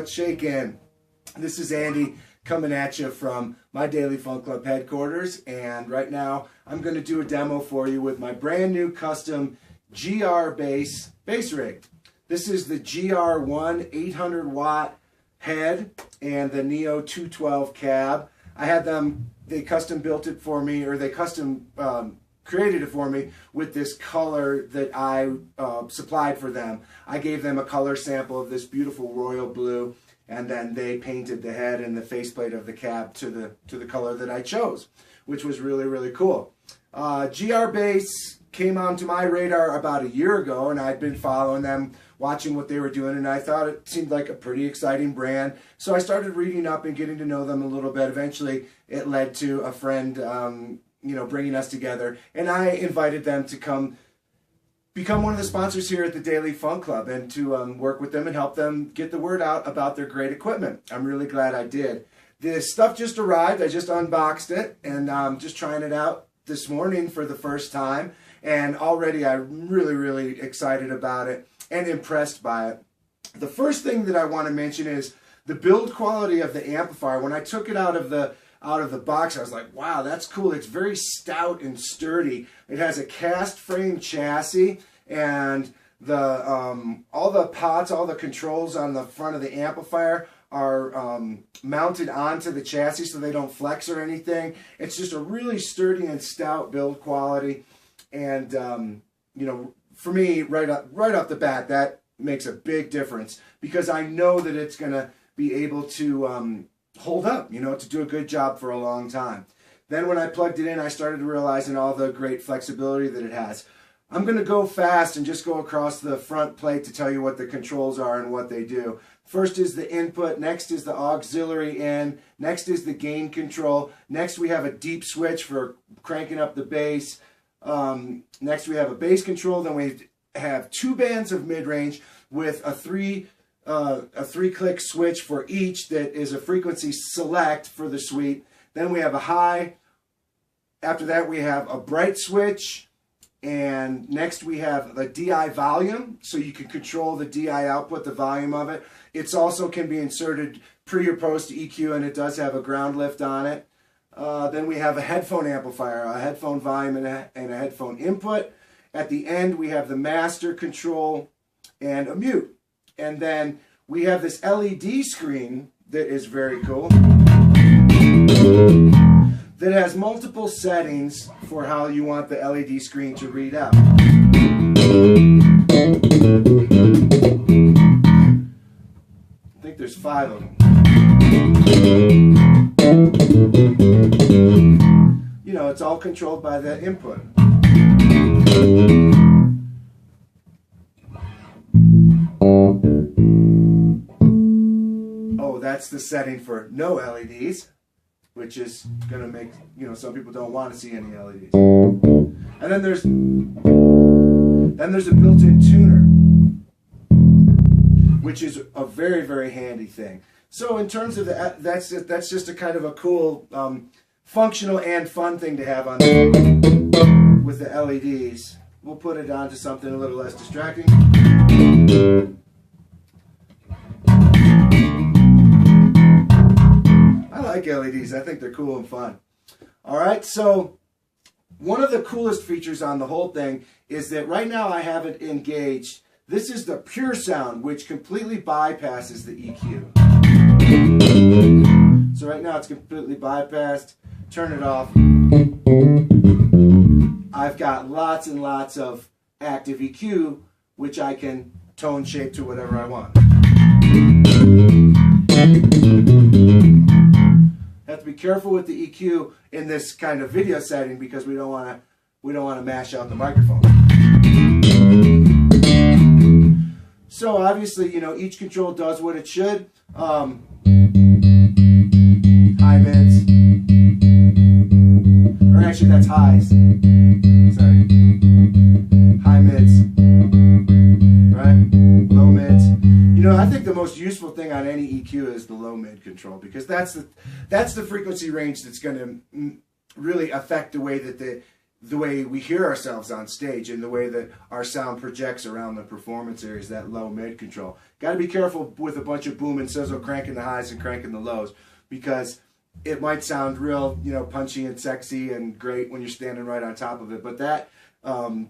what's shaking? This is Andy coming at you from my Daily Funk Club headquarters, and right now I'm going to do a demo for you with my brand new custom GR bass rig. This is the GR ONE800 watt head and the Neo 212 cab. I had them, they custom built it for me, or they custom created it for me with this color that I supplied for them. I gave them a color sample of this beautiful royal blue, and then they painted the head and the faceplate of the cab to the color that I chose, which was really, really cool. GR Bass came onto my radar about a year ago, and I'd been following them, watching what they were doing, and I thought it seemed like a pretty exciting brand. So I started reading up and getting to know them a little bit. Eventually, it led to a friend, bringing us together, and I invited them to come become one of the sponsors here at the Daily Funk Club and to work with them and help them get the word out about their great equipment. I'm really glad I did. This stuff just arrived. I just unboxed it, and I'm just trying it out this morning for the first time, and already I'm really, really excited about it and impressed by it. The first thing that I want to mention is the build quality of the amplifier. When I took it out of the box, I was like, wow, that's cool. It's very stout and sturdy. It has a cast frame chassis, and the all the pots, all the controls on the front of the amplifier are mounted onto the chassis so they don't flex or anything. It's just a really sturdy and stout build quality, and for me, right off the bat, that makes a big difference, because I know that it's going to be able to hold up, to do a good job for a long time. Then when I plugged it in, I started realizing all the great flexibility that it has. I'm going to go fast and just go across the front plate to tell you what the controls are and what they do. First is the input, next is the auxiliary in, next is the gain control, next we have a deep switch for cranking up the bass, next we have a bass control, then we have 2 bands of mid-range with a 3-click switch for each that is a frequency select for the suite. Then we have a high. After that we have a bright switch, and next we have the DI volume, so you can control the DI output, the volume of it. It also can be inserted pre or post EQ, and it does have a ground lift on it. Then we have a headphone amplifier, a headphone volume, and a headphone input. At the end we have the master control and a mute. And then we have this LED screen that is very cool, that has multiple settings for how you want the LED screen to read out. I think there's 5 of them. It's all controlled by the input. That's the setting for no LEDs, which is going to make, some people don't want to see any LEDs. And then there's a built-in tuner, which is a very, very handy thing. So in terms of that's just a kind of a cool, functional and fun thing to have on with the LEDs. We'll put it on to something a little less distracting. I like LEDs. I think they're cool and fun. Alright, so one of the coolest features on the whole thing is that right now I have it engaged. This is the pure sound, which completely bypasses the EQ. So right now it's completely bypassed. Turn it off. I've got lots and lots of active EQ, which I can tone shape to whatever I want. Have to be careful with the EQ in this kind of video setting, because we don't want to mash out the microphone. So obviously, each control does what it should. High mids, or actually that's highs. Sorry, high mids, right? Low mids. I think the most useful thing on any EQ is the low mid control, because that's the frequency range that's going to really affect the way that the way we hear ourselves on stage and the way that our sound projects around the performance areas, that low mid control. Got to be careful with a bunch of boom and sizzle, cranking the highs and cranking the lows, because it might sound real, you know, punchy and sexy and great when you're standing right on top of it, but that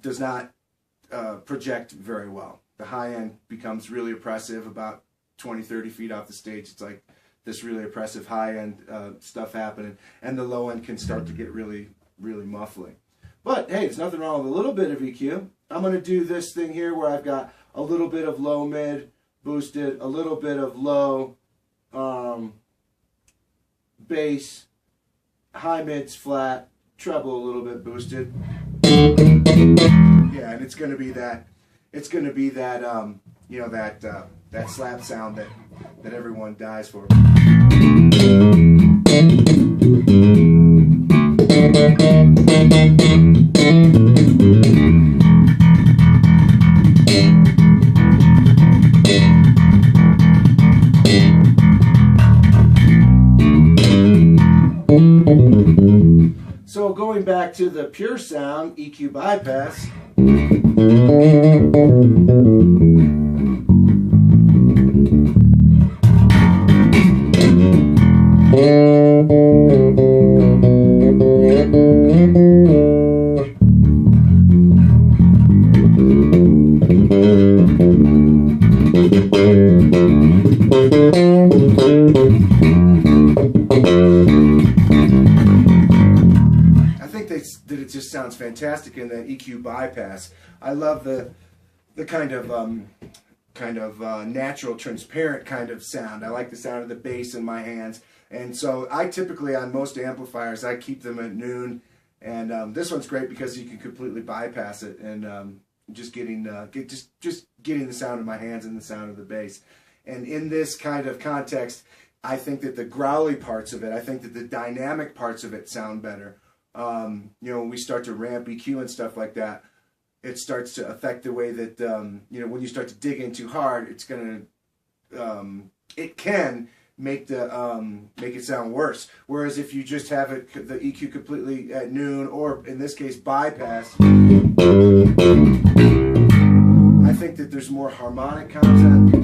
does not project very well. The high end becomes really oppressive about 20, 30 feet off the stage. It's like this really oppressive high end stuff happening, and the low end can start to get really, really muffling. But hey, there's nothing wrong with a little bit of EQ. I'm going to do this thing here where I've got a little bit of low mid boosted, a little bit of low bass, high mids flat, treble a little bit boosted. Yeah, and it's going to be that. It's going to be that you know, that slap sound that everyone dies for. So going back to the pure sound, EQ bypass. That it just sounds fantastic in that EQ bypass. I love the kind of natural, transparent kind of sound. I like the sound of the bass in my hands, and so I typically, on most amplifiers, I keep them at noon. And this one's great because you can completely bypass it, and just getting getting the sound of my hands and the sound of the bass. And in this kind of context, I think that the growly parts of it, I think that the dynamic parts of it sound better. You know, when we start to ramp EQ and stuff like that, it starts to affect the way that, you know, when you start to dig in too hard, it's gonna, it can make it sound worse. Whereas if you just have it, the EQ completely at noon, or in this case bypass, I think that there's more harmonic content.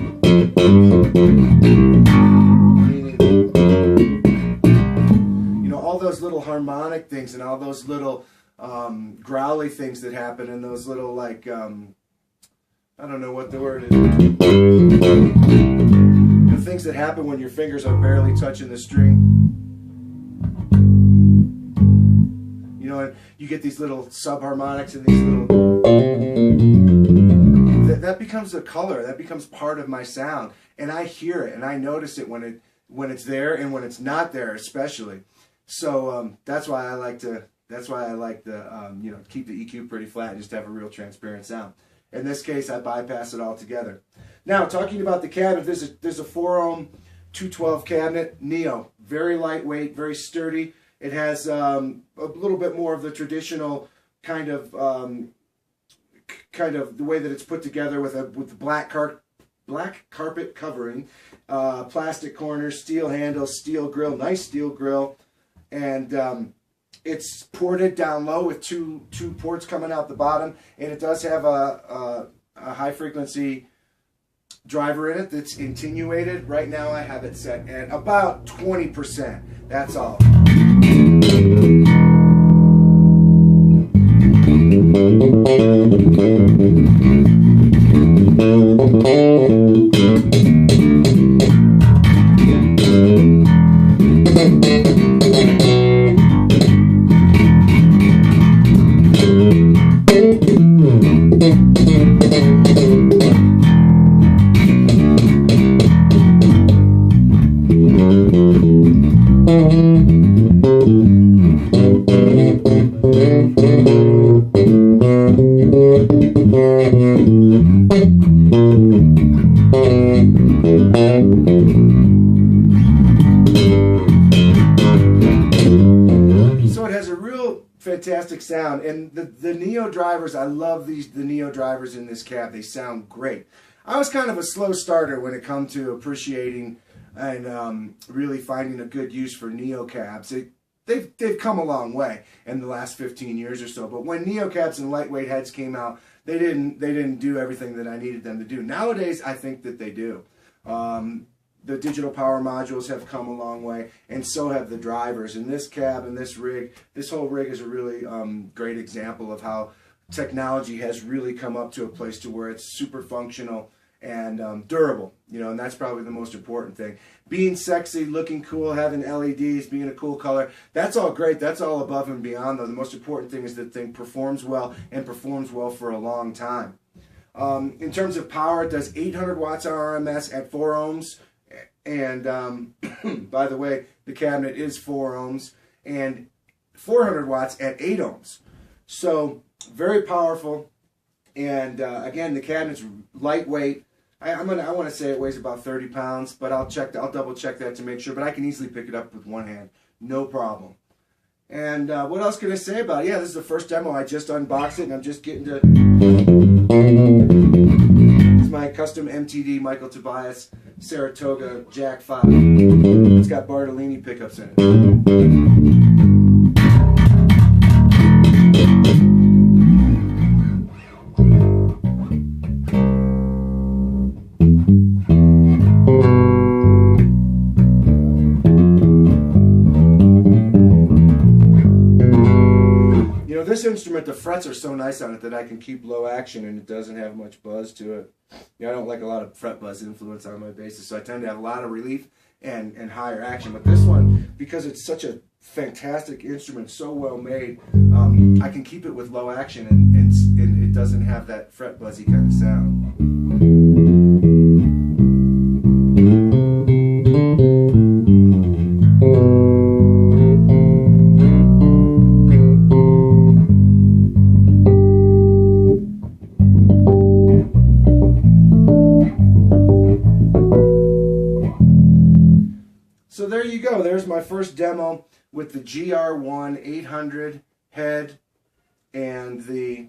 All those little harmonic things and all those little growly things that happen, and those little, like, I don't know what the word is. The things that happen when your fingers are barely touching the string. You know, and you get these little subharmonics and these little... That becomes a color. That becomes part of my sound. And I hear it, and I notice it when it's there and when it's not there, especially. So that's why I like to. That's why I like the you know, keep the EQ pretty flat and just have a real transparent sound. In this case, I bypass it altogether. Now, talking about the cabinet, there's a 4-ohm 212 cabinet, Neo, very lightweight, very sturdy. It has a little bit more of the traditional kind of the way that it's put together with the black carpet covering, plastic corners, steel handles, steel grill, nice steel grill. And it's ported down low with two ports coming out the bottom, and it does have a high frequency driver in it that's attenuated. Right now I have it set at about 20%. That's all. So it has a real fantastic sound, and the Neo drivers, I love the Neo drivers in this cab. They sound great. I was kind of a slow starter when it comes to appreciating and really finding a good use for Neo cabs. they've come a long way in the last 15 years or so. But when neocabs and lightweight heads came out, they didn't do everything that I needed them to do. Nowadays, I think that they do. The digital power modules have come a long way, and so have the drivers. And this cab and this rig, this whole rig is a really great example of how technology has really come up to a place to where it's super functional and durable, you know, and that's probably the most important thing. Being sexy, looking cool, having LEDs, being a cool color, that's all great. That's all above and beyond, though. The most important thing is that the thing performs well, and performs well for a long time. In terms of power, it does 800 watts RMS at 4 ohms. And by the way, the cabinet is 4 ohms, and 400 watts at 8 ohms. So very powerful. And again, the cabinet's lightweight. I want to say it weighs about 30 pounds, but I'll double check that to make sure. But I can easily pick it up with one hand, no problem. And what else can I say about it? Yeah, this is the first demo. I just unboxed it, and I'm just getting to. This is my custom MTD Michael Tobias Saratoga Jack 5. It's got Bartolini pickups in it. This instrument, the frets are so nice on it that I can keep low action and it doesn't have much buzz to it. You know, I don't like a lot of fret buzz influence on my basses, so I tend to have a lot of relief and higher action. But this one, because it's such a fantastic instrument, so well made, I can keep it with low action and it doesn't have that fret buzzy kind of sound. So there you go. There's my first demo with the GR1 head and the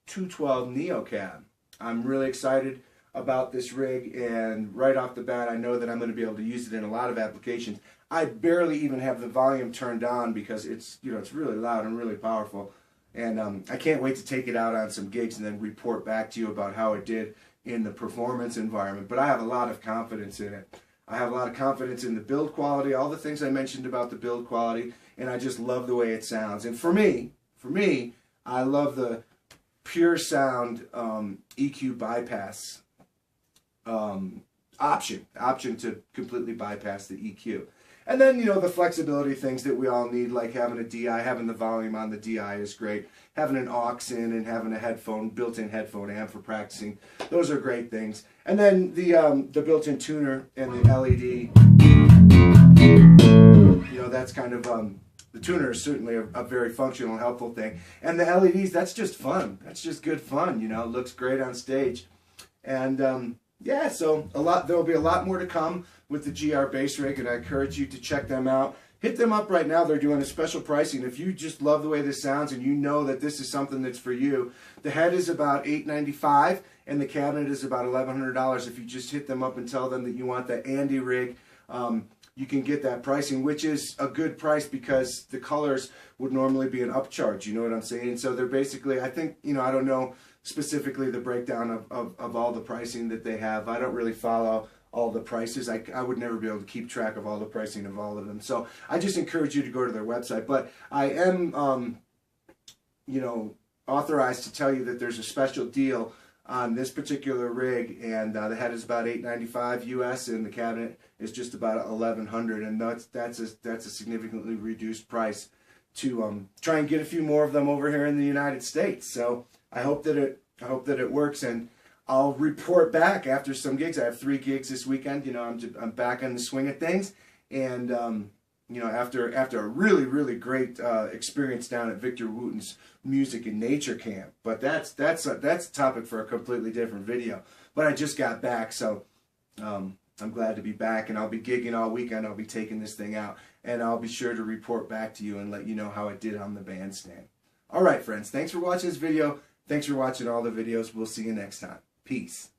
212 Neo cab. I'm really excited about this rig, and right off the bat I know that I'm going to be able to use it in a lot of applications. I barely even have the volume turned on because it's, you know, it's really loud and really powerful. And I can't wait to take it out on some gigs and then report back to you about how it did in the performance environment. But I have a lot of confidence in it. I have a lot of confidence in the build quality, all the things I mentioned about the build quality, and I just love the way it sounds. And for me, I love the pure sound EQ bypass option to completely bypass the EQ. And then, you know, the flexibility things that we all need, like having a DI, having the volume on the DI is great. Having an aux in and having a built-in headphone amp for practicing, those are great things. And then the built-in tuner and the LED, you know, that's kind of, the tuner is certainly a very functional and helpful thing. And the LEDs, that's just fun. That's just good fun, you know, it looks great on stage. And yeah, so there'll be a lot more to come with the GR bass rig, and I encourage you to check them out. Hit them up right now. They're doing a special pricing. If you just love the way this sounds and you know that this is something that's for you, the head is about $895 and the cabinet is about $1,100. If you just hit them up and tell them that you want the Andy rig, you can get that pricing, which is a good price because the colors would normally be an upcharge, you know what I'm saying? So they're basically, I think, you know, I don't know specifically the breakdown of all the pricing that they have. I don't really follow all the prices. I would never be able to keep track of all the pricing of all of them. So I just encourage you to go to their website. But I am, you know, authorized to tell you that there's a special deal on this particular rig, and the head is about $895 US, and the cabinet is just about $1,100, and that's a significantly reduced price to try and get a few more of them over here in the United States. So I hope that it works, and I'll report back after some gigs. I have 3 gigs this weekend. You know, I'm back on the swing of things, and you know, after a really great experience down at Victor Wooten's Music and Nature Camp. But that's a topic for a completely different video. But I just got back, so I'm glad to be back, and I'll be gigging all weekend. I'll be taking this thing out, and I'll be sure to report back to you and let you know how it did on the bandstand. All right, friends. Thanks for watching this video. Thanks for watching all the videos. We'll see you next time. Peace.